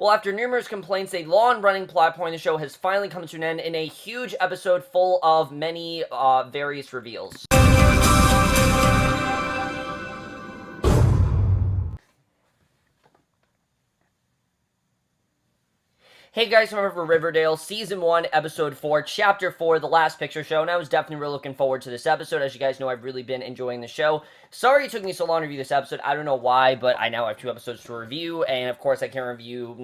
Well, after numerous complaints, a long-running plot point of the show has finally come to an end in a huge episode full of many various reveals. Hey guys, remember for Riverdale, Season 1, Episode 4, Chapter 4, The Last Picture Show, and I was definitely really looking forward to this episode. As you guys know, I've really been enjoying the show. Sorry it took me so long to review this episode. I don't know why, but I now have 2 episodes to review, and of course I can't review,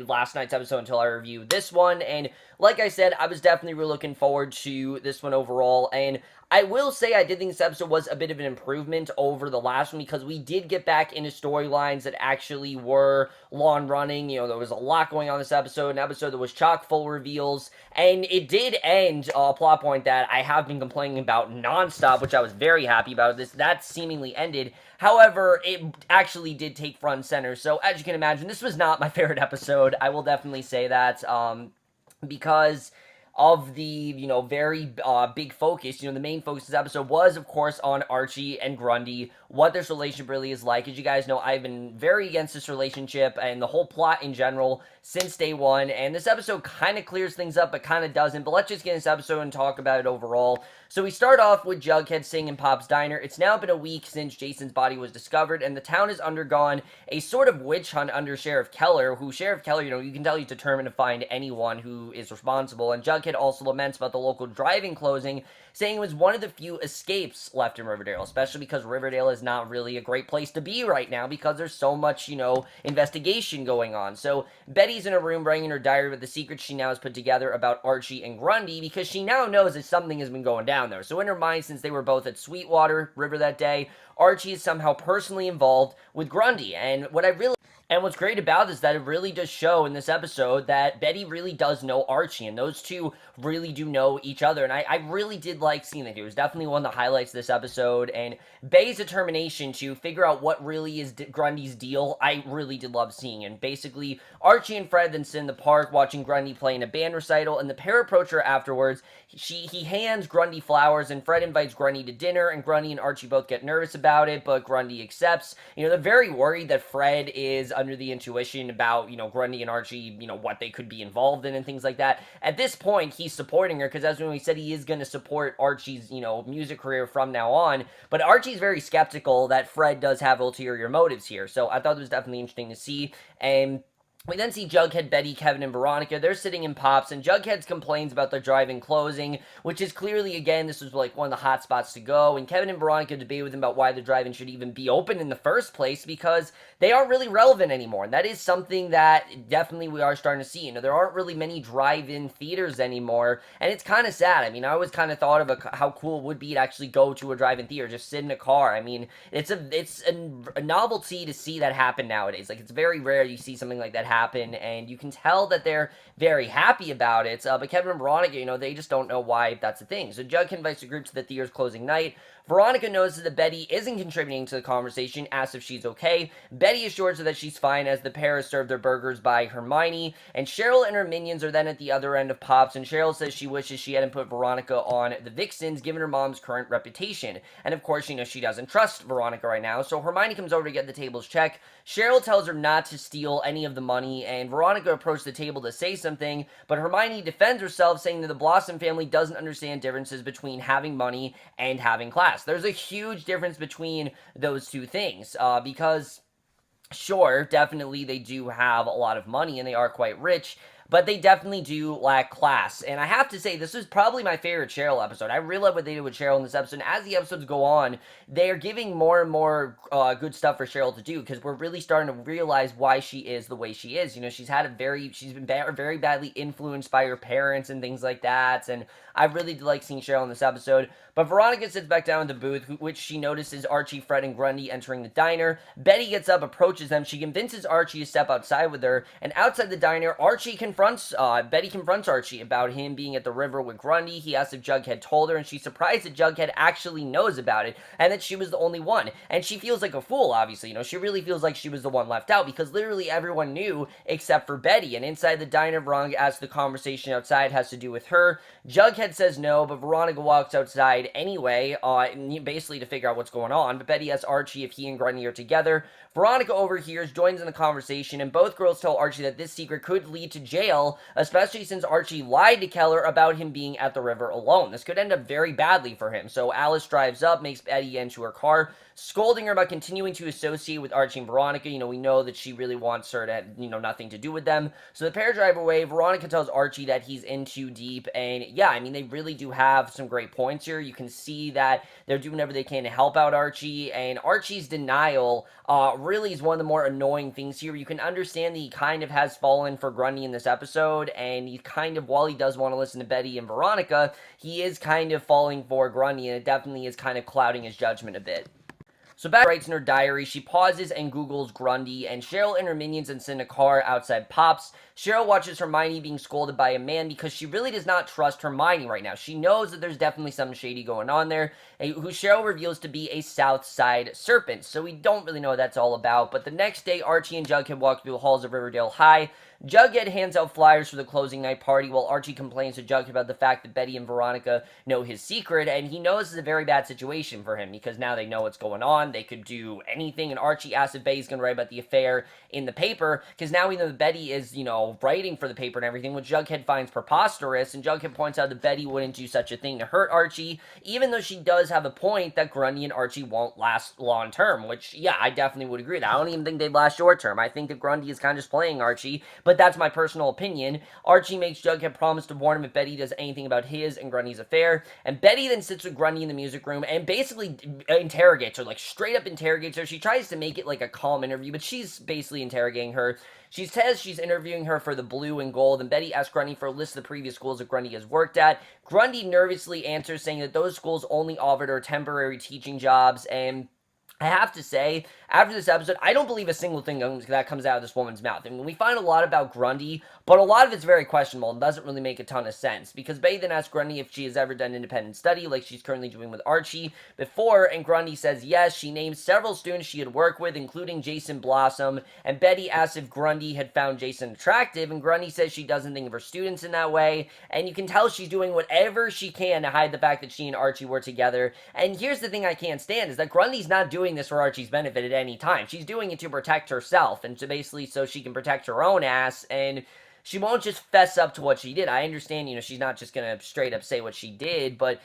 last night's episode until I review this one, and like I said, I was definitely really looking forward to this one overall, and I will say I did think this episode was a bit of an improvement over the last one because we did get back into storylines that actually were long-running. There was a lot going on this episode, an episode that was chock full reveals, and it did end a plot point that I have been complaining about nonstop, which I was very happy about. That seemingly ended. However, it actually did take front and center, so as you can imagine, this was not my favorite episode. I will definitely say that, because of the, very big focus. The main focus of this episode was, of course, on Archie and Grundy, what this relationship really is like. As you guys know, I've been very against this relationship and the whole plot in general since day one, and this episode kind of clears things up, but kind of doesn't. But let's just get in this episode and talk about it overall. So we start off with Jughead sitting in Pop's diner. It's now been a week since Jason's body was discovered, and the town has undergone a sort of witch hunt under Sheriff Keller, who Sheriff Keller, you can tell he's determined to find anyone who is responsible, and Jughead also laments about the local drive-in closing, saying it was one of the few escapes left in Riverdale, especially because Riverdale is not really a great place to be right now because there's so much, investigation going on. So Betty's in her room writing her diary with the secrets she now has put together about Archie and Grundy because she now knows that something has been going down there. So in her mind, since they were both at Sweetwater River that day, Archie is somehow personally involved with Grundy. And what's great about this is that it really does show in this episode that Betty really does know Archie, and those two really do know each other, and I really did like seeing that. It was definitely one of the highlights of this episode, and Betty's determination to figure out what really is Grundy's deal, I really did love seeing. And basically, Archie and Fred then sit in the park watching Grundy play in a band recital, and the pair approach her afterwards. He hands Grundy flowers, and Fred invites Grundy to dinner, and Grundy and Archie both get nervous about it, but Grundy accepts. They're very worried that Fred is under the intuition about, Grundy and Archie, what they could be involved in and things like that. At this point, he's supporting her, because as we said, he is going to support Archie's, music career from now on, but Archie's very skeptical that Fred does have ulterior motives here, so I thought it was definitely interesting to see. And we then see Jughead, Betty, Kevin, and Veronica. They're sitting in Pops, and Jughead complains about the drive-in closing, which is clearly, again, this was like one of the hot spots to go, and Kevin and Veronica debate with him about why the drive-in should even be open in the first place, because they aren't really relevant anymore, and that is something that definitely we are starting to see. There aren't really many drive-in theaters anymore, and it's kind of sad. I always kind of thought of how cool it would be to actually go to a drive-in theater, just sit in a car. It's a novelty to see that happen nowadays. Like, it's very rare you see something like that happen, and you can tell that they're very happy about it, but Kevin and Veronica, they just don't know why that's a thing. So Jughead invites the group to the theater's closing night. Veronica notices that Betty isn't contributing to the conversation, asks if she's okay. Betty assures her that she's fine as the pair is served their burgers by Hermione, and Cheryl and her minions are then at the other end of Pops, and Cheryl says she wishes she hadn't put Veronica on the Vixens, given her mom's current reputation. And of course, she doesn't trust Veronica right now, so Hermione comes over to get the tables checked. Cheryl tells her not to steal any of the money, and Veronica approaches the table to say something, but Hermione defends herself, saying that the Blossom family doesn't understand differences between having money and having class. There's a huge difference between those two things, because sure, definitely they do have a lot of money and they are quite rich, but they definitely do lack class. And I have to say, this is probably my favorite Cheryl episode. I really love what they did with Cheryl in this episode. And as the episodes go on, they are giving more and more good stuff for Cheryl to do, because we're really starting to realize why she is the way she is. She's been very badly influenced by her parents and things like that. And I really did like seeing Cheryl in this episode. But Veronica sits back down in the booth, which she notices Archie, Fred, and Grundy entering the diner. Betty gets up, approaches them. She convinces Archie to step outside with her. And outside the diner, Archie confronts Betty confronts Archie about him being at the river with Grundy. He asks if Jughead told her, and she's surprised that Jughead actually knows about it, and that she was the only one. And she feels like a fool, obviously. She really feels like she was the one left out, because literally everyone knew except for Betty. And inside the diner, Veronica asks the conversation outside has to do with her. Jughead says no, but Veronica walks outside anyway, basically to figure out what's going on. But Betty asks Archie if he and Grundy are together. Veronica overhears, joins in the conversation, and both girls tell Archie that this secret could lead to jail, especially since Archie lied to Keller about him being at the river alone. This could end up very badly for him. So Alice drives up, makes Betty into her car, scolding her about continuing to associate with Archie and Veronica. We know that she really wants her to have, nothing to do with them. So the pair drive away. Veronica tells Archie that he's in too deep, and yeah, they really do have some great points here. You can see that they're doing whatever they can to help out Archie, and Archie's denial really is one of the more annoying things here. You can understand that he kind of has fallen for Grundy in this episode, and he kind of, while he does want to listen to Betty and Veronica, he is kind of falling for Grundy, and it definitely is kind of clouding his judgment a bit. So Beth writes in her diary, she pauses and Googles Grundy, and Cheryl and her minions and send a car outside Pops. Cheryl watches Hermione being scolded by a man because she really does not trust Hermione right now. She knows that there's definitely something shady going on there, who Cheryl reveals to be a Southside Serpent, so we don't really know what that's all about. But the next day, Archie and Jughead walk through the halls of Riverdale High. Jughead hands out flyers for the closing night party, while Archie complains to Jughead about the fact that Betty and Veronica know his secret, and he knows it's a very bad situation for him, because now they know what's going on, they could do anything, and Archie asks if Betty's gonna write about the affair in the paper, because now we know that Betty is, writing for the paper and everything, which Jughead finds preposterous, and Jughead points out that Betty wouldn't do such a thing to hurt Archie, even though she does have a point that Grundy and Archie won't last long term, which, yeah, I definitely would agree with that. I don't even think they'd last short term. I think that Grundy is kind of just playing Archie, but that's my personal opinion. Archie makes Jughead promise to warn him if Betty does anything about his and Grundy's affair, and Betty then sits with Grundy in the music room and basically interrogates her, like straight up interrogates her. She tries to make it like a calm interview, but she's basically interrogating her. She says she's interviewing her for the blue and gold, and Betty asks Grundy for a list of the previous schools that Grundy has worked at. Grundy nervously answers, saying that those schools only offered her temporary teaching jobs, and I have to say, after this episode, I don't believe a single thing that comes out of this woman's mouth. We find a lot about Grundy, but a lot of it's very questionable and doesn't really make a ton of sense, because Betty then asks Grundy if she has ever done independent study, like she's currently doing with Archie, before, and Grundy says yes. She names several students she had worked with, including Jason Blossom, and Betty asks if Grundy had found Jason attractive, and Grundy says she doesn't think of her students in that way, and you can tell she's doing whatever she can to hide the fact that she and Archie were together. And here's the thing I can't stand, is that Grundy's not doing this for Archie's benefit at any time. She's doing it to protect herself, and to basically so she can protect her own ass, and she won't just fess up to what she did. I understand, she's not just gonna straight up say what she did, but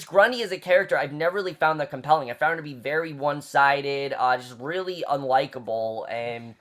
Grundy as a character, I've never really found that compelling. I found her to be very one-sided, just really unlikable, and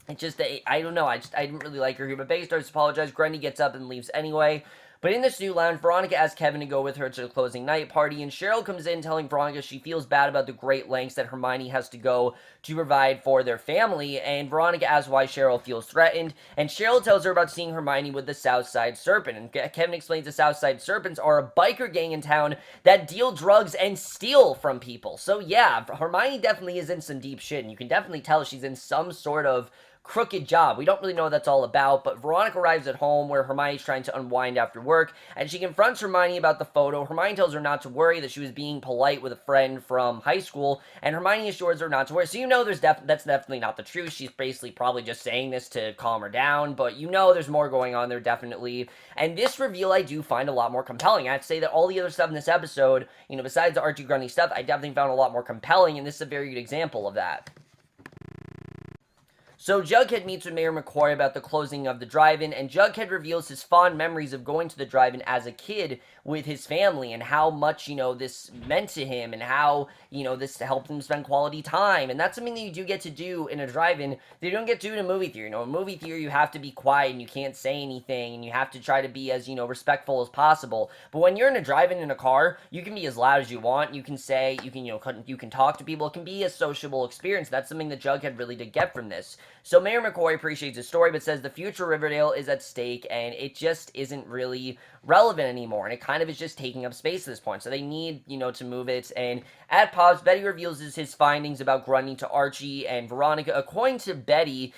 it just, I don't know, I didn't really like her here. But Betty starts to apologize. Grundy gets up and leaves anyway. But in this new lounge, Veronica asks Kevin to go with her to the closing night party, and Cheryl comes in telling Veronica she feels bad about the great lengths that Hermione has to go to provide for their family, and Veronica asks why Cheryl feels threatened, and Cheryl tells her about seeing Hermione with the Southside Serpent, and Kevin explains the Southside Serpents are a biker gang in town that deal drugs and steal from people. So yeah, Hermione definitely is in some deep shit, and you can definitely tell she's in some sort of crooked job. We don't really know what that's all about, but Veronica arrives at home where Hermione's trying to unwind after work, and she confronts Hermione about the photo. Hermione tells her not to worry, that she was being polite with a friend from high school, and Hermione assures her not to worry. So there's that's definitely not the truth. She's basically probably just saying this to calm her down, but there's more going on there, definitely. And this reveal I do find a lot more compelling. I have to say that all the other stuff in this episode, besides the Archie Grundy stuff, I definitely found a lot more compelling, and this is a very good example of that. So Jughead meets with Mayor McCoy about the closing of the drive-in, and Jughead reveals his fond memories of going to the drive-in as a kid with his family, and how much, this meant to him, and how, this helped him spend quality time. And that's something that you do get to do in a drive-in that you don't get to do in a movie theater. In a movie theater, you have to be quiet, and you can't say anything, and you have to try to be as, respectful as possible. But when you're in a drive-in in a car, you can be as loud as you want, you can say, you can talk to people, it can be a sociable experience. That's something that Jughead really did get from this. So Mayor McCoy appreciates his story, but says the future of Riverdale is at stake, and it just isn't really relevant anymore, and it kind of is just taking up space at this point. So they need, to move it. And at Pops, Betty reveals his findings about Grundy to Archie and Veronica. According to Betty,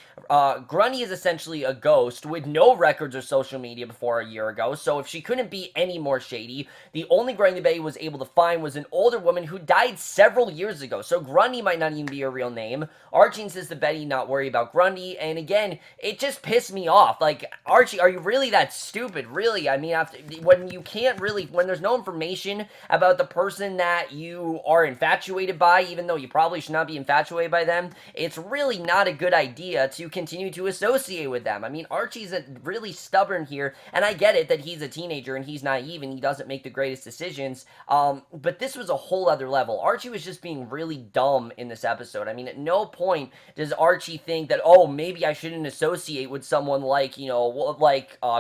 Grundy is essentially a ghost with no records or social media before a year ago. So if she couldn't be any more shady, the only Grundy Betty was able to find was an older woman who died several years ago. So Grundy might not even be her real name. Archie insists that Betty not worry about Grundy, and again, it just pissed me off. Like, Archie, are you really that stupid? Really? I mean, when you can't really, when there's no information about the person that you are infatuated by, even though you probably should not be infatuated by them, it's really not a good idea to continue to associate with them. I mean, Archie's really stubborn here, and I get it that he's a teenager and he's naive and he doesn't make the greatest decisions, but this was a whole other level. Archie was just being really dumb in this episode. I mean, at no point does Archie think that, oh, maybe I shouldn't associate with someone like,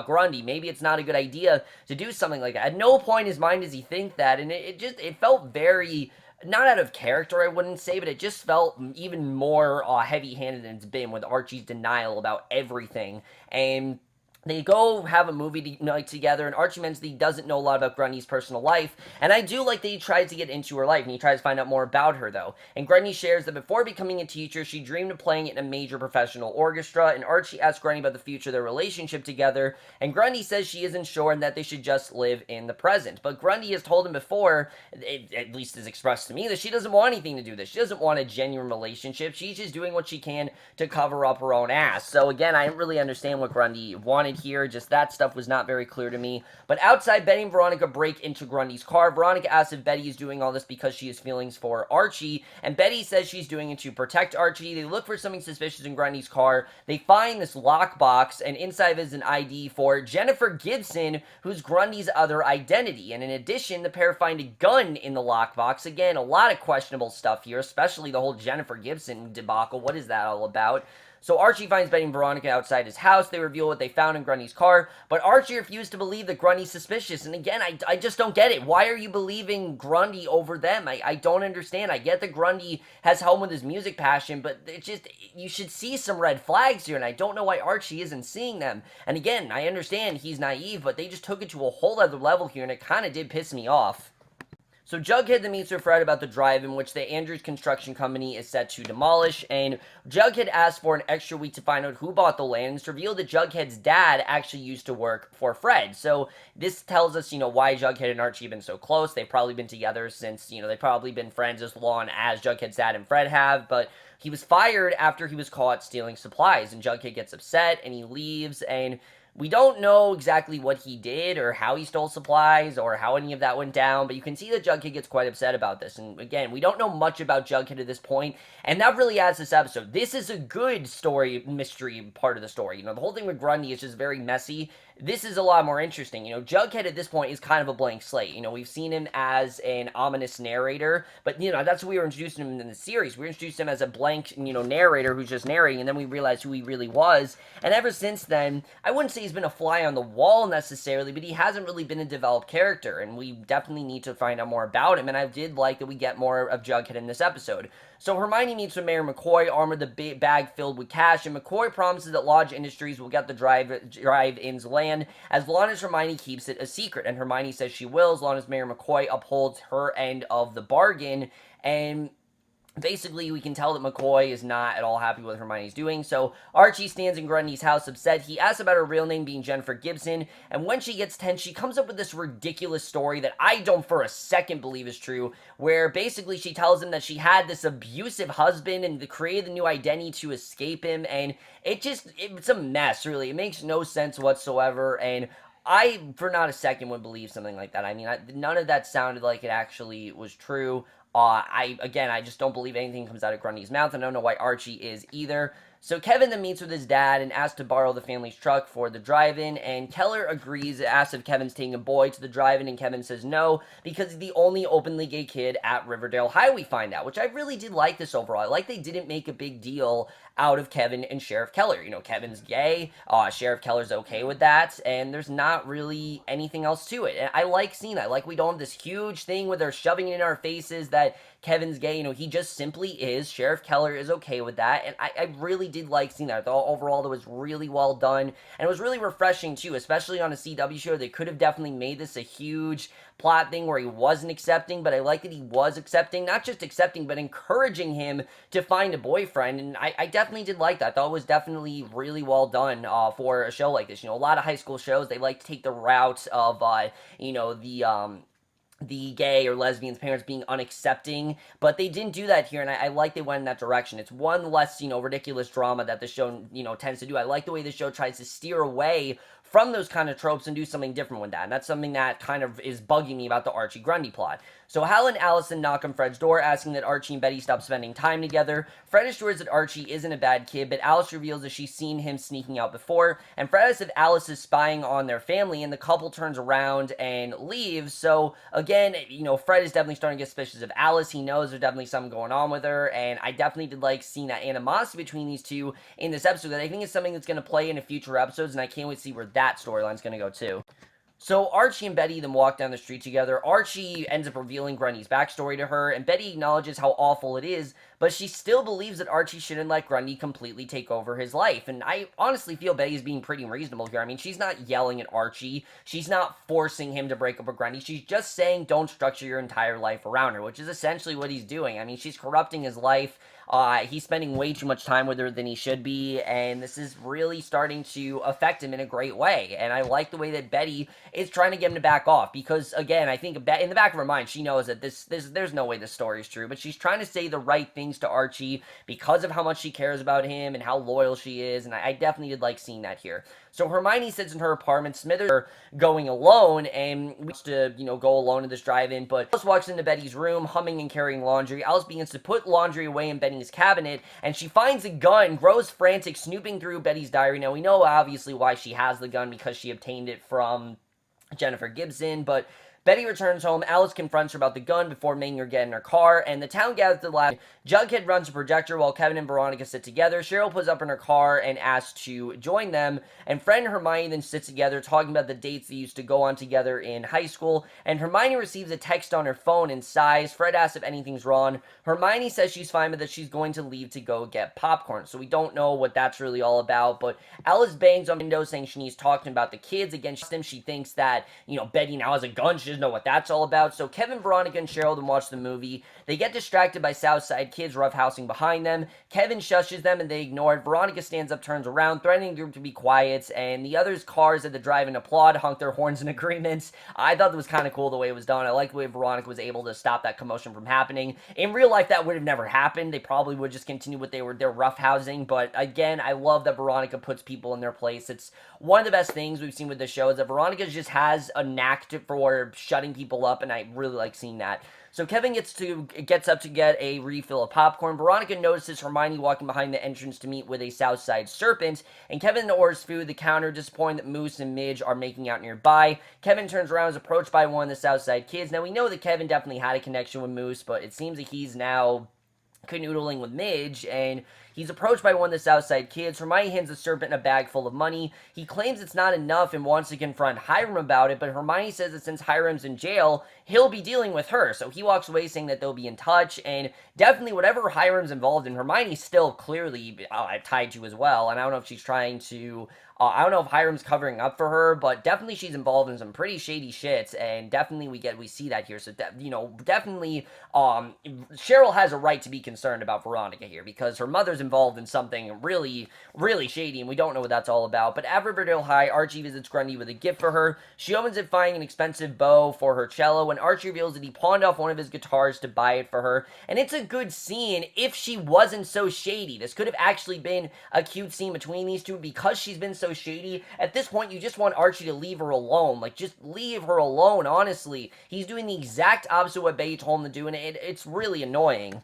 Grundy. Maybe it's not a good idea to do something like that. At no point in his mind does he think that, and it felt very, not out of character, I wouldn't say, but it just felt even more heavy-handed than it's been with Archie's denial about everything. And they go have a movie night together, and Archie mentions that he doesn't know a lot about Grundy's personal life, and I do like that he tries to get into her life, and he tries to find out more about her, though. And Grundy shares that before becoming a teacher, she dreamed of playing in a major professional orchestra, and Archie asks Grundy about the future of their relationship together, and Grundy says she isn't sure and that they should just live in the present. But Grundy has told him before, at least is expressed to me, that she doesn't want anything to do with this. She doesn't want a genuine relationship. She's just doing what she can to cover up her own ass. So again, I didn't really understand what Grundy wanted here. Just that stuff was not very clear to me. But outside, Betty and Veronica break into Grundy's car. Veronica asks if Betty is doing all this because she has feelings for Archie, and Betty says she's doing it to protect Archie. They look for something suspicious in Grundy's car. They find this lockbox, and inside is an ID for Jennifer Gibson, who's Grundy's other identity. And in addition, the pair find a gun in the lockbox. Again, a lot of questionable stuff here, especially the whole Jennifer Gibson debacle. What is that all about? So Archie finds Betty and Veronica outside his house. They reveal what they found in Grundy's car, but Archie refused to believe that Grundy's suspicious. And again, I just don't get it. Why are you believing Grundy over them? I don't understand. I get that Grundy has help with his music passion, but it's just, you should see some red flags here, and I don't know why Archie isn't seeing them. And again, I understand he's naive, but they just took it to a whole other level here, and it kind of did piss me off. So Jughead then meets with Fred about the drive-in, which the Andrews Construction Company is set to demolish, and Jughead asks for an extra week to find out who bought the land, and it's revealed that Jughead's dad actually used to work for Fred. So this tells us, why Jughead and Archie have been so close. They've probably been together since, they've probably been friends as long as Jughead's dad and Fred have, but he was fired after he was caught stealing supplies, and Jughead gets upset, and he leaves, and we don't know exactly what he did or how he stole supplies or how any of that went down, but you can see that Jughead gets quite upset about this. And again, we don't know much about Jughead at this point, and that really adds to this episode. This is a good story, mystery part of the story. The whole thing with Grundy is just very messy. This is a lot more interesting. Jughead at this point is kind of a blank slate. We've seen him as an ominous narrator, but, that's what we were introducing him in the series. We were introducing him as a blank, narrator who's just narrating, and then we realized who he really was. And ever since then, I wouldn't say he's been a fly on the wall necessarily, but he hasn't really been a developed character, and we definitely need to find out more about him, and I did like that we get more of Jughead in this episode. So Hermione meets with Mayor McCoy, armed with a bag filled with cash, and McCoy promises that Lodge Industries will get the drive-in's land as long as Hermione keeps it a secret. And Hermione says she will as long as Mayor McCoy upholds her end of the bargain. And basically, we can tell that McCoy is not at all happy with what Hermione's doing, so Archie stands in Grundy's house upset. He asks about her real name being Jennifer Gibson, and when she gets tense, she comes up with this ridiculous story that I don't for a second believe is true, where basically she tells him that she had this abusive husband and created a new identity to escape him, and it's a mess, really. It makes no sense whatsoever, and I, for not a second, would believe something like that. I mean, none of that sounded like it actually was true. I just don't believe anything comes out of Grundy's mouth, and I don't know why Archie is either. So Kevin then meets with his dad and asks to borrow the family's truck for the drive-in, and Keller agrees, asks if Kevin's taking a boy to the drive-in, and Kevin says no, because he's the only openly gay kid at Riverdale High, we find out, which I really did like this overall. I like they didn't make a big deal out of Kevin and Sheriff Keller. Kevin's gay, Sheriff Keller's okay with that, and there's not really anything else to it. And I like seeing that. We don't have this huge thing where they're shoving it in our faces that Kevin's gay. He just simply is. Sheriff Keller is okay with that, and I really did like seeing that. I thought overall that was really well done, and it was really refreshing too, especially on a CW show. They could have definitely made this a huge plot thing where he wasn't accepting, but I like that he was accepting, not just accepting, but encouraging him to find a boyfriend, and I definitely did like that. I thought it was definitely really well done for a show like this. A lot of high school shows, they like to take the route of, the gay or lesbian's parents being unaccepting, but they didn't do that here, and I like they went in that direction. It's one less, ridiculous drama that the show, tends to do. I like the way the show tries to steer away from those kind of tropes and do something different with that, and that's something that kind of is bugging me about the Archie Grundy plot. So Hal and Allison knock on Fred's door, asking that Archie and Betty stop spending time together. Fred assures that Archie isn't a bad kid, but Alice reveals that she's seen him sneaking out before, and Fred asks if Alice is spying on their family, and the couple turns around and leaves. So again, Fred is definitely starting to get suspicious of Alice. He knows there's definitely something going on with her, and I definitely did like seeing that animosity between these two in this episode, that I think is something that's going to play into future episodes, and I can't wait to see where that storyline's going to go too. So Archie and Betty then walk down the street together. Archie ends up revealing Grundy's backstory to her, and Betty acknowledges how awful it is, but she still believes that Archie shouldn't let Grundy completely take over his life. And I honestly feel Betty's being pretty reasonable here. I mean, she's not yelling at Archie. She's not forcing him to break up with Grundy. She's just saying don't structure your entire life around her, which is essentially what he's doing. I mean, she's corrupting his life. He's spending way too much time with her than he should be, and this is really starting to affect him in a great way. And I like the way that Betty is trying to get him to back off, because again, I think in the back of her mind, she knows that there's no way this story is true, but she's trying to say the right things to Archie because of how much she cares about him and how loyal she is, and I definitely did like seeing that here. So Hermione sits in her apartment, Smithers are going alone, and we used to, go alone in this drive-in, but Alice walks into Betty's room, humming and carrying laundry. Alice begins to put laundry away in Betty's cabinet, and she finds a gun, grows frantic, snooping through Betty's diary. Now, we know obviously why she has the gun, because she obtained it from Jennifer Gibson, but Betty returns home. Alice confronts her about the gun before making her get in her car, and the town gathers to the lab. Jughead runs a projector while Kevin and Veronica sit together. Cheryl pulls up in her car and asks to join them, and Fred and Hermione then sit together talking about the dates they used to go on together in high school, and Hermione receives a text on her phone and sighs. Fred asks if anything's wrong. Hermione says she's fine, but that she's going to leave to go get popcorn, so we don't know what that's really all about, but Alice bangs on the window saying she needs talking about the kids. Again, she thinks that, Betty now has a gun. She doesn't know what that's all about. So Kevin, Veronica, and Cheryl then watch the movie. They get distracted by Southside kids roughhousing behind them. Kevin shushes them and they ignore it. Veronica stands up, turns around, threatening the group to be quiet, and the others' cars at the drive-in applaud, honk their horns in agreement. I thought that was kind of cool the way it was done. I like the way Veronica was able to stop that commotion from happening. In real life, that would have never happened. They probably would just continue what their roughhousing, but again, I love that Veronica puts people in their place. It's one of the best things we've seen with this show, is that Veronica just has a knack for shutting people up, and I really like seeing that. So Kevin gets up to get a refill of popcorn. Veronica notices Hermione walking behind the entrance to meet with a Southside Serpent, and Kevin orders food at the counter, disappointed that Moose and Midge are making out nearby. Kevin turns around and is approached by one of the Southside kids. Now, we know that Kevin definitely had a connection with Moose, but it seems that he's now canoodling with Midge, and he's approached by one of the Southside kids. Hermione hands the Serpent a bag full of money. He claims it's not enough and wants to confront Hiram about it, but Hermione says that since Hiram's in jail, he'll be dealing with her. So he walks away saying that they'll be in touch, and definitely whatever Hiram's involved in, Hermione's still clearly tied to as well, and I don't know if she's trying to I don't know if Hiram's covering up for her, but definitely she's involved in some pretty shady shit, and definitely we see that here. So, definitely, Cheryl has a right to be concerned about Veronica here, because her mother's involved in something really, really shady, and we don't know what that's all about. But at Riverdale High, Archie visits Grundy with a gift for her. She opens it, finding an expensive bow for her cello, and Archie reveals that he pawned off one of his guitars to buy it for her. And it's a good scene if she wasn't so shady. This could have actually been a cute scene between these two, because she's been so shady. At this point, you just want Archie to leave her alone. Like, just leave her alone, honestly. He's doing the exact opposite of what Betty told him to do, and it's really annoying.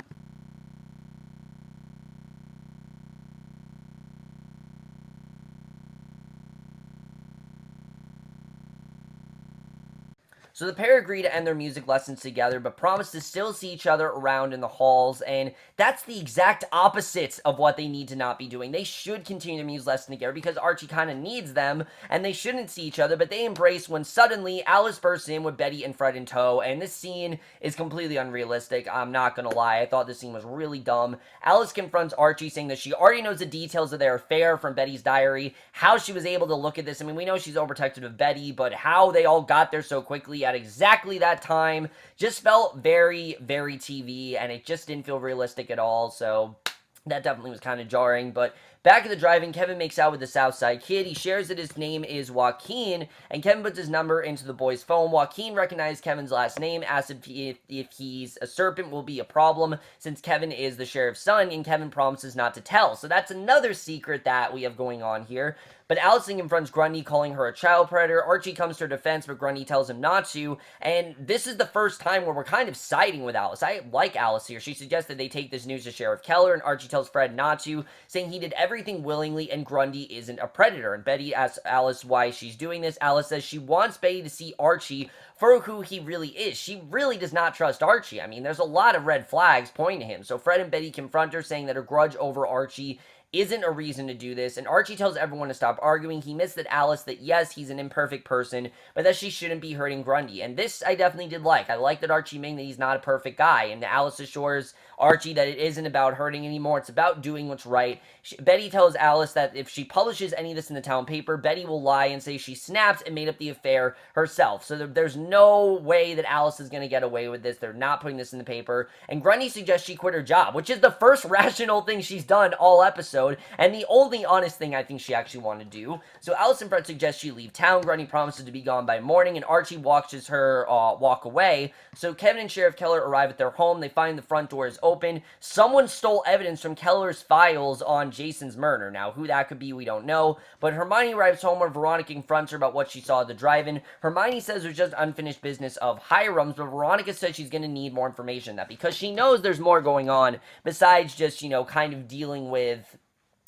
So the pair agree to end their music lessons together, but promise to still see each other around in the halls, and that's the exact opposite of what they need to not be doing. They should continue their music lesson together because Archie kind of needs them, and they shouldn't see each other, but they embrace when suddenly Alice bursts in with Betty and Fred in tow, and this scene is completely unrealistic. I'm not gonna lie, I thought this scene was really dumb. Alice confronts Archie saying that she already knows the details of their affair from Betty's diary, how she was able to look at this. I mean, we know she's overprotective of Betty, but how they all got there so quickly at exactly that time just felt very, very TV, and it just didn't feel realistic at all, so that definitely was kind of jarring. But back at the drive-in, Kevin makes out with the Southside Kid. He shares that his name is Joaquin, and Kevin puts his number into the boy's phone. Joaquin recognizes Kevin's last name, asks if he's a serpent will be a problem, since Kevin is the sheriff's son, and Kevin promises not to tell. So that's another secret that we have going on here. But Alice confronts Grundy, calling her a child predator. Archie comes to her defense, but Grundy tells him not to, and this is the first time where we're kind of siding with Alice. I like Alice here. She suggests that they take this news to Sheriff Keller, and Archie tells Fred not to, saying he did everything willingly and Grundy isn't a predator. And Betty asks Alice why she's doing this. Alice says she wants Betty to see Archie for who he really is. She really does not trust Archie. I mean, there's a lot of red flags pointing to him. So Fred and Betty confront her, saying that her grudge over Archie isn't a reason to do this, and Archie tells everyone to stop arguing. He admits that Alice that yes, he's an imperfect person, but that she shouldn't be hurting Grundy, and this I definitely did like. I like that Archie admitting that he's not a perfect guy, and Alice assures Archie that it isn't about hurting anymore, it's about doing what's right. Betty tells Alice that if she publishes any of this in the town paper, Betty will lie and say she snapped and made up the affair herself, so there's no way that Alice is going to get away with this. They're not putting this in the paper, and Grundy suggests she quit her job, which is the first rational thing she's done all episode, and the only honest thing I think she actually wanted to do. So Alice and Fred suggest she leave town. Grundy promises to be gone by morning, and Archie watches her walk away. So Kevin and Sheriff Keller arrive at their home. They find the front door is open. Someone stole evidence from Keller's files on Jason's murder. Now, who that could be, we don't know. But Hermione arrives home where Veronica confronts her about what she saw at the drive-in. Hermione says there's just unfinished business of Hiram's, but Veronica says she's going to need more information. That because she knows there's more going on besides just, you know, kind of dealing with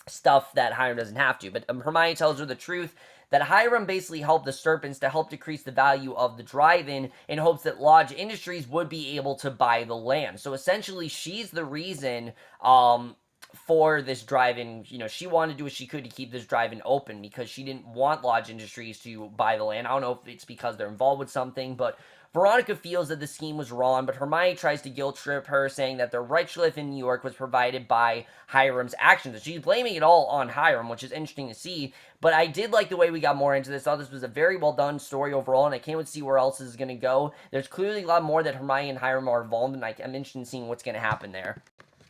stuff that Hiram doesn't have to. But Hermione tells her the truth, that Hiram basically helped the Serpents to help decrease the value of the drive-in in hopes that Lodge Industries would be able to buy the land. So essentially, she's the reason for this drive-in. You know, she wanted to do what she could to keep this drive-in open because she didn't want Lodge Industries to buy the land. I don't know if it's because they're involved with something, but Veronica feels that the scheme was wrong, but Hermione tries to guilt trip her, saying that the right to live in New York was provided by Hiram's actions. She's blaming it all on Hiram, which is interesting to see, but I did like the way we got more into this. I thought this was a very well done story overall, and I can't wait to see where else this is going to go. There's clearly a lot more that Hermione and Hiram are involved in, and I'm interested in seeing what's going to happen there.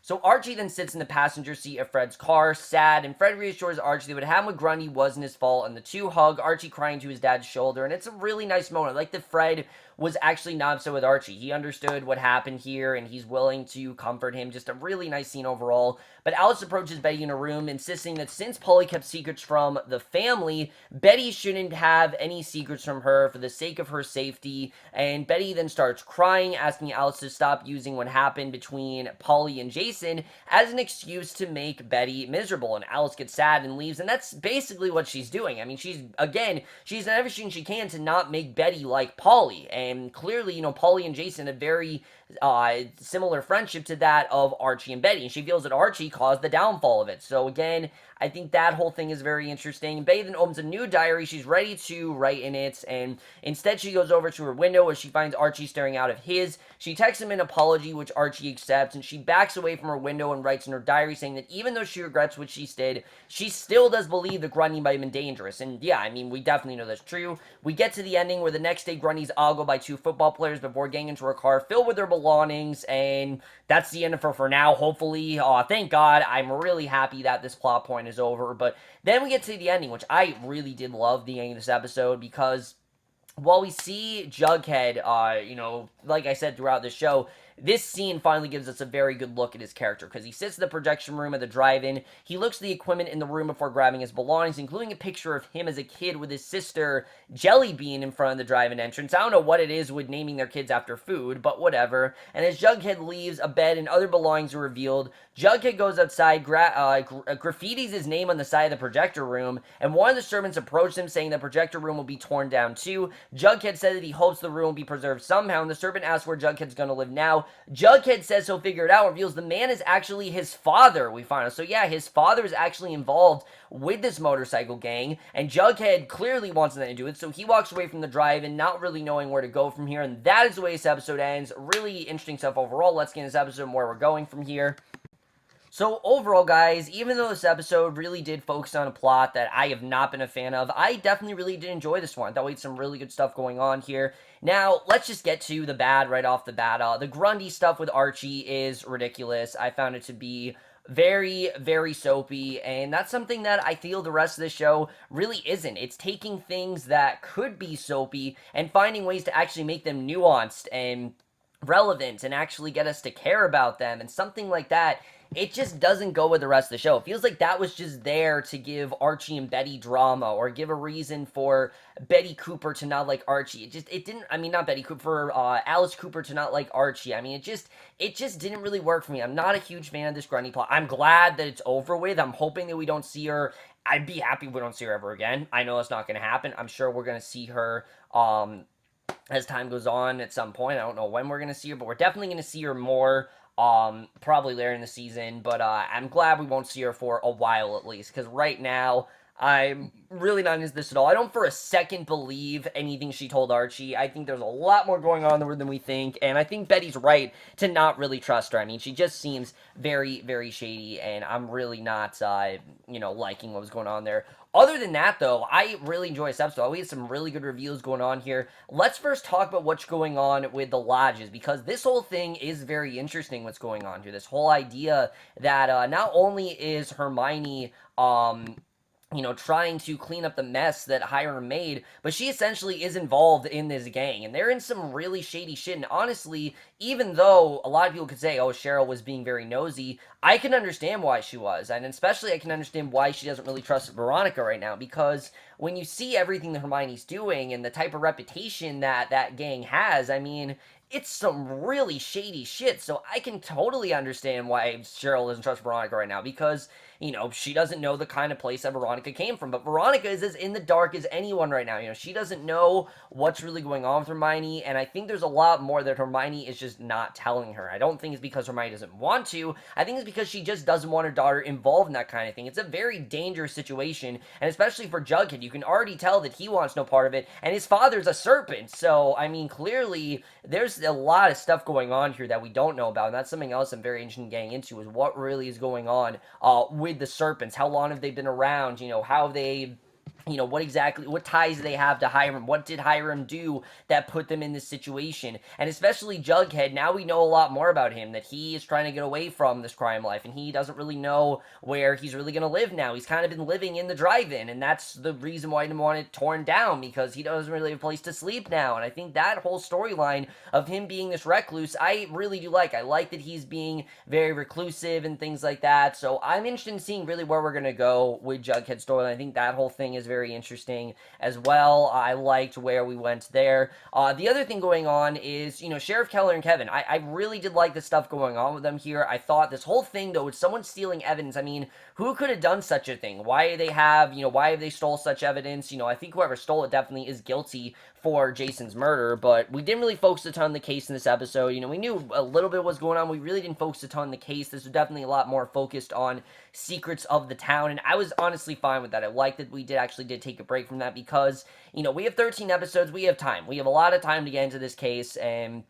So Archie then sits in the passenger seat of Fred's car, sad, and Fred reassures Archie that what happened with Grundy wasn't his fault, and the two hug, Archie crying to his dad's shoulder, and it's a really nice moment. I like that Fred was actually not upset with Archie. He understood what happened here, and he's willing to comfort him. Just a really nice scene overall. But Alice approaches Betty in a room, insisting that since Polly kept secrets from the family, Betty shouldn't have any secrets from her for the sake of her safety, and Betty then starts crying, asking Alice to stop using what happened between Polly and Jason as an excuse to make Betty miserable, and Alice gets sad and leaves, and that's basically what she's doing. I mean, she's done everything she can to not make Betty like Polly, and clearly, you know, Polly and Jason had very similar friendship to that of Archie and Betty, and she feels that Archie caused the downfall of it. So again, I think that whole thing is very interesting. Betty then opens a new diary. She's ready to write in it, and instead she goes over to her window where she finds Archie staring out of his. She texts him an apology, which Archie accepts, and she backs away from her window and writes in her diary saying that even though she regrets what she did, she still does believe that Grundy might have been dangerous. And yeah, I mean, we definitely know that's true. We get to the ending where the next day Grundy's ogled by two football players before getting into her car filled with their belongings, and that's the end of her for now, hopefully. Thank God. I'm really happy that this plot point is over. But then we get to the ending, which I really did love the ending of this episode, because while we see Jughead, you know, like I said throughout the show, this scene finally gives us a very good look at his character, because he sits in the projection room at the drive-in, he looks at the equipment in the room before grabbing his belongings, including a picture of him as a kid with his sister Jelly Bean in front of the drive-in entrance. I don't know what it is with naming their kids after food, but whatever. And as Jughead leaves, a bed and other belongings are revealed. Jughead goes outside, graffitis his name on the side of the projector room, and one of the servants approached him saying the projector room will be torn down too. Jughead said that he hopes the room will be preserved somehow, and the servant asks where Jughead's going to live now. Jughead says he'll figure it out, reveals the man is actually his father, we find out. So yeah, his father is actually involved with this motorcycle gang, and Jughead clearly wants nothing to do with it, so he walks away from the drive-in, not really knowing where to go from here, and that is the way this episode ends. Really interesting stuff overall. Let's get into this episode and where we're going from here. So overall, guys, even though this episode really did focus on a plot that I have not been a fan of, I definitely really did enjoy this one. I thought we had some really good stuff going on here. Now, let's just get to the bad right off the bat. The Grundy stuff with Archie is ridiculous. I found it to be very, very soapy, and that's something that I feel the rest of the show really isn't. It's taking things that could be soapy and finding ways to actually make them nuanced and relevant and actually get us to care about them, and something like that. It just doesn't go with the rest of the show. It feels like that was just there to give Archie and Betty drama, or give a reason for Betty Cooper to not like Archie. It didn't, I mean, not Betty Cooper, for Alice Cooper to not like Archie. I mean, it just didn't really work for me. I'm not a huge fan of this Grundy plot. I'm glad that it's over with. I'm hoping that we don't see her. I'd be happy if we don't see her ever again. I know that's not going to happen. I'm sure we're going to see her, as time goes on at some point. I don't know when we're going to see her, but we're definitely going to see her more, probably later in the season, but, I'm glad we won't see her for a while at least, because right now, I'm really not into this at all. I don't for a second believe anything she told Archie. I think there's a lot more going on than we think, and I think Betty's right to not really trust her. I mean, she just seems very, very shady, and I'm really not, liking what was going on there. Other than that, though, I really enjoy this episode. We had some really good reveals going on here. Let's first talk about what's going on with the lodges, because this whole thing is very interesting, what's going on here. This whole idea that not only is Hermione, trying to clean up the mess that Hiram made, but she essentially is involved in this gang, and they're in some really shady shit, and honestly, even though a lot of people could say, oh, Cheryl was being very nosy, I can understand why she was, and especially I can understand why she doesn't really trust Veronica right now, because when you see everything that Hermione's doing, and the type of reputation that that gang has, I mean, it's some really shady shit, so I can totally understand why Cheryl doesn't trust Veronica right now, because she doesn't know the kind of place that Veronica came from. But Veronica is as in the dark as anyone right now. She doesn't know what's really going on with Hermione, and I think there's a lot more that Hermione is just not telling her. I don't think it's because Hermione doesn't want to. I think it's because she just doesn't want her daughter involved in that kind of thing. It's a very dangerous situation, and especially for Jughead, you can already tell that he wants no part of it, and his father's a serpent. So, I mean, clearly, there's a lot of stuff going on here that we don't know about, and that's something else I'm very interested in getting into, is what really is going on with the serpents. How long have they been around? How they what ties do they have to Hiram? What did Hiram do that put them in this situation? And especially Jughead, now we know a lot more about him, that he is trying to get away from this crime life, and he doesn't really know where he's really going to live now. He's kind of been living in the drive-in, and that's the reason why he didn't want it torn down, because he doesn't really have a place to sleep now. And I think that whole storyline of him being this recluse, I really do like. I like that he's being very reclusive and things like that, so I'm interested in seeing really where we're going to go with Jughead's storyline. I think that whole thing is very interesting as well. I liked where we went there. The other thing going on is, Sheriff Keller and Kevin. I really did like the stuff going on with them here. I thought this whole thing, though, with someone stealing evidence, I mean, who could have done such a thing? Why have they stole such evidence? I think whoever stole it definitely is guilty for Jason's murder, but we didn't really focus a ton on the case in this episode. We knew a little bit what was going on. We really didn't focus a ton on the case. This was definitely a lot more focused on secrets of the town, and I was honestly fine with that. I liked that we did take a break from that, because, we have 13 episodes. We have time. We have a lot of time to get into this case, and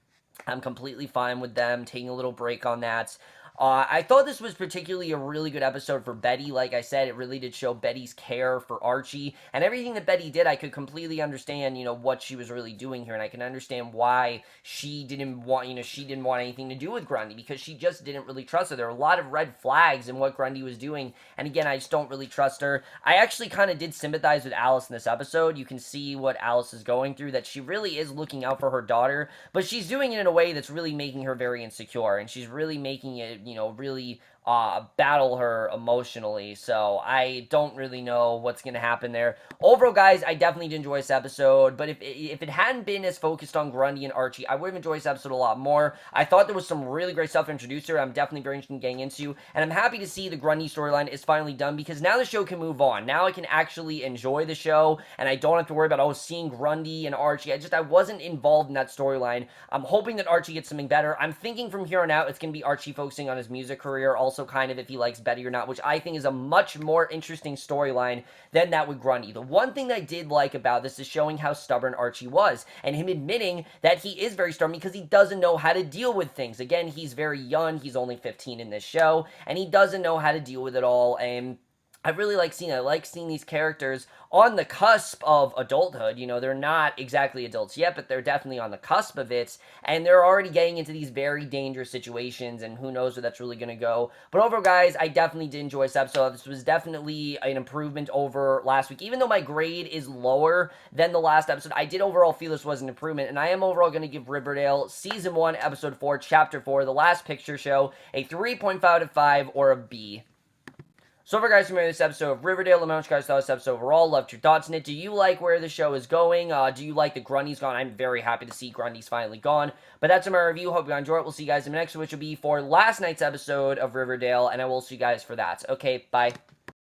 I'm completely fine with them taking a little break on that. I thought this was particularly a really good episode for Betty. Like I said, it really did show Betty's care for Archie, and everything that Betty did, I could completely understand, what she was really doing here, and I can understand why she didn't want, she didn't want anything to do with Grundy, because she just didn't really trust her. There were a lot of red flags in what Grundy was doing, and again, I just don't really trust her. I actually kind of did sympathize with Alice in this episode. You can see what Alice is going through, that she really is looking out for her daughter, but she's doing it in a way that's really making her very insecure, and she's really making it, really battle her emotionally. So I don't really know what's going to happen there. Overall, guys, I definitely did enjoy this episode, but if it hadn't been as focused on Grundy and Archie, I would have enjoyed this episode a lot more. I thought there was some really great stuff introduced here. I'm definitely very interested in getting into, and I'm happy to see the Grundy storyline is finally done, because now the show can move on. Now I can actually enjoy the show, and I don't have to worry about, seeing Grundy and Archie. I wasn't involved in that storyline. I'm hoping that Archie gets something better. I'm thinking from here on out, it's going to be Archie focusing on his music career, also kind of if he likes Betty or not, which I think is a much more interesting storyline than that with Grundy. The one thing that I did like about this is showing how stubborn Archie was, and him admitting that he is very stubborn because he doesn't know how to deal with things. Again, he's very young. He's only 15 in this show, and he doesn't know how to deal with it all, and I really like seeing it. I like seeing these characters on the cusp of adulthood. They're not exactly adults yet, but they're definitely on the cusp of it, and they're already getting into these very dangerous situations, and who knows where that's really going to go. But overall, guys, I definitely did enjoy this episode. This was definitely an improvement over last week. Even though my grade is lower than the last episode, I did overall feel this was an improvement, and I am overall going to give Riverdale Season 1, Episode 4, Chapter 4, The Last Picture Show, a 3.5 out of 5, or a B. So for guys who made this episode of Riverdale, let me know what you guys thought of this episode overall. Loved your thoughts on it. Do you like where the show is going? Do you like that Grundy's gone? I'm very happy to see Grundy's finally gone. But that's my review. Hope you enjoyed it. We'll see you guys in the next one, which will be for last night's episode of Riverdale, and I will see you guys for that. Okay, bye.